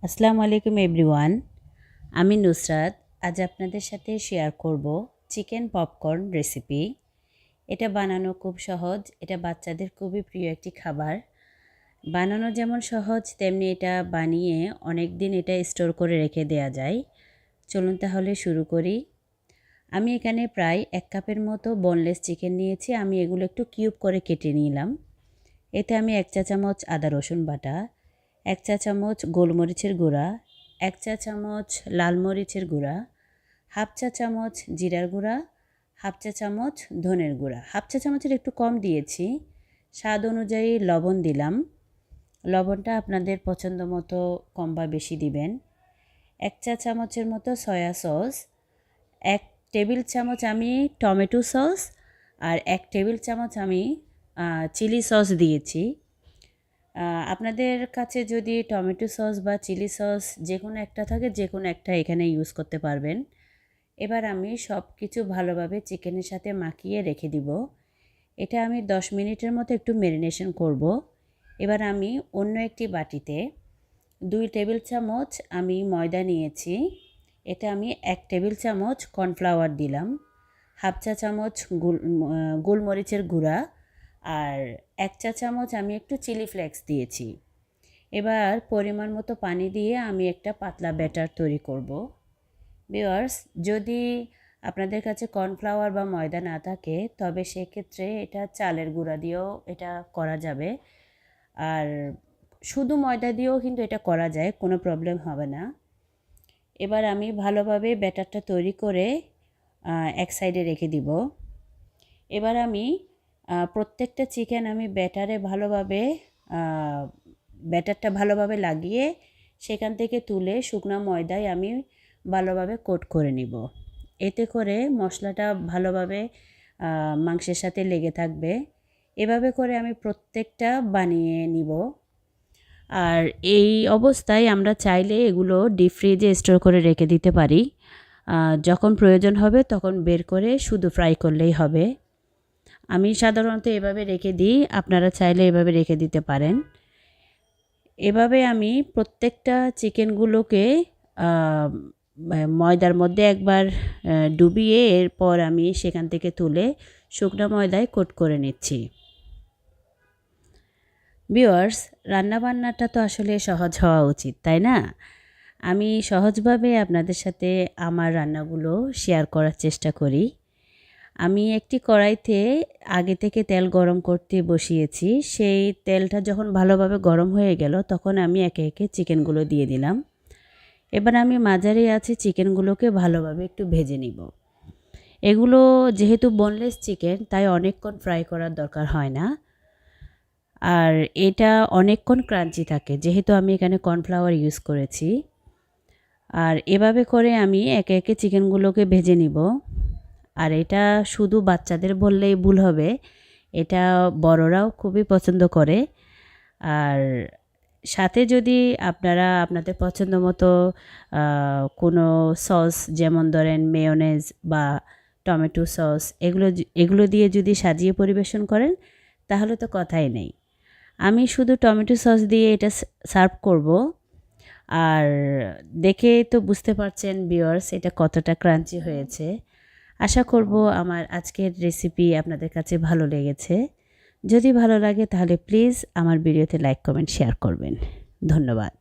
আসসালামু আলাইকুম এভরিওয়ান। আমি নুসরাত। আজ আপনাদের সাথে শেয়ার করব চিকেন পপকর্ন রেসিপি। এটা বানানো খুব সহজ। এটা বাচ্চাদের খুবই প্রিয় একটি খাবার। বানানো যেমন সহজ, তেমনি এটা বানিয়ে অনেক দিন এটা স্টোর করে রেখে দেওয়া যায়। চলুন তাহলে শুরু করি। আমি এখানে প্রায় 1 কাপের মতো বোনলেস চিকেন নিয়েছি। আমি এগুলো একটু কিউব করে কেটে নিলাম। এতে আমি 1 চা চামচ আদা রসুন বাটা, 1 চা চামচ গোলমরিচের গুঁড়া, 1 চা চামচ লাল মরিচের গুঁড়া, হাফ চা চামচ জিরার গুঁড়া, হাফ চা চামচ ধনের গুঁড়া, হাফ চা চামচের একটু কম দিয়েছি। স্বাদ অনুযায়ী লবণ দিলাম। লবণটা আপনাদের পছন্দ মতো কম বা বেশি দিবেন। 1 চা চামচের মতো সয়া সস, 1 টেবিল চামচ আমি টমেটো সস, আর 1 টেবিল চামচ আমি চিলি সস দিয়েছি। আপনাদের কাছে যদি টমেটো সস বা চিলি সস যে কোনো একটা থাকে, যে কোনো একটা এখানে ইউজ করতে পারবেন। এবার আমি সব কিছু ভালোভাবে চিকেনের সাথে মাখিয়ে রেখে দিব। এটা আমি 10 মিনিটের মতো একটু ম্যারিনেশন করব। এবার আমি অন্য একটি বাটিতে 2 টেবিল চামচ আমি ময়দা নিয়েছি। এটা আমি 1 টেবিল চামচ কর্নফ্লাওয়ার দিলাম, হাফ চা চামচ গোলমরিচের গুঁড়া, আর 1 চা চামচ আমি একটু চিলি ফ্লেক্স দিয়েছি। এবার পরিমাণ মতো পানি দিয়ে আমি একটা পাতলা ব্যাটার তৈরি করব। ভিউয়ার্স, যদি আপনাদের কাছে কর্নফ্লাওয়ার বা ময়দা না থাকে, তবে সেক্ষেত্রে এটা চালের গুঁড়া দিয়েও এটা করা যাবে। আর শুধু ময়দা দিয়েও কিন্তু এটা করা যায়, কোনো প্রবলেম হবে না। এবার আমি ভালোভাবে ব্যাটারটা তৈরি করে এক সাইডে রেখে দিব। এবার আমি প্রত্যেকটা চিকেন আমি ব্যাটারটা ভালোভাবে লাগিয়ে সেখান থেকে তুলে শুকনো ময়দায় আমি ভালোভাবে কোট করে নিব। এতে করে মশলাটা ভালোভাবে মাংসের সাথে লেগে থাকবে। এভাবে করে আমি প্রত্যেকটা বানিয়ে নিব। আর এই অবস্থায় আমরা চাইলে এগুলো ডিপ ফ্রিজে স্টোর করে রেখে দিতে পারি। যখন প্রয়োজন হবে তখন বের করে শুধু ফ্রাই করলেই হবে। আমি সাধারণত এভাবে রেখে দিই, আপনারা চাইলে এভাবে রেখে দিতে পারেন। এভাবে আমি প্রত্যেকটা চিকেনগুলোকে ময়দার মধ্যে একবার ডুবিয়ে এরপর আমি সেখান থেকে তুলে শুকনো ময়দায় কোট করে নিচ্ছি। ভিউয়ার্স, রান্নাবান্নাটা তো আসলে সহজ হওয়া উচিত, তাই না? আমি সহজভাবে আপনাদের সাথে আমার রান্নাগুলো শেয়ার করার চেষ্টা করি। আমি একটি কড়াইতে আগে থেকে তেল গরম করতে বসিয়েছি। সেই তেলটা যখন ভালোভাবে গরম হয়ে গেল, তখন আমি একে একে চিকেনগুলো দিয়ে দিলাম। এবার আমি মাঝারি আঁচে চিকেনগুলোকে ভালোভাবে একটু ভেজে নিব। এগুলো যেহেতু বোনলেস চিকেন, তাই অনেকক্ষণ ফ্রাই করার দরকার হয় না। আর এটা অনেকক্ষণ ক্রাঞ্চি থাকে, যেহেতু আমি এখানে কর্নফ্লাওয়ার ইউজ করেছি। আর এভাবে করে আমি একে একে চিকেনগুলোকে ভেজে নিব। আর এটা শুধু বাচ্চাদের বললেই ভুল হবে, এটা বড়রাও খুবই পছন্দ করে। আর সাথে যদি আপনারা আপনাদের পছন্দ মতো কোনো সস, যেমন ধরেন মেয়োনেজ বা টমেটো সস, এগুলো দিয়ে যদি সাজিয়ে পরিবেশন করেন, তাহলে তো কথাই নেই। আমি শুধু টমেটো সস দিয়ে এটা সার্ভ করব। আর দেখে তো বুঝতে পারছেন ভিউয়ার্স, এটা কতটা ক্রাঞ্চি হয়েছে। আশা করব আমার আজকের রেসিপি আপনাদের কাছে ভালো লেগেছে। যদি ভালো লাগে তাহলে প্লিজ আমার ভিডিওতে লাইক, কমেন্ট, শেয়ার করবেন। ধন্যবাদ।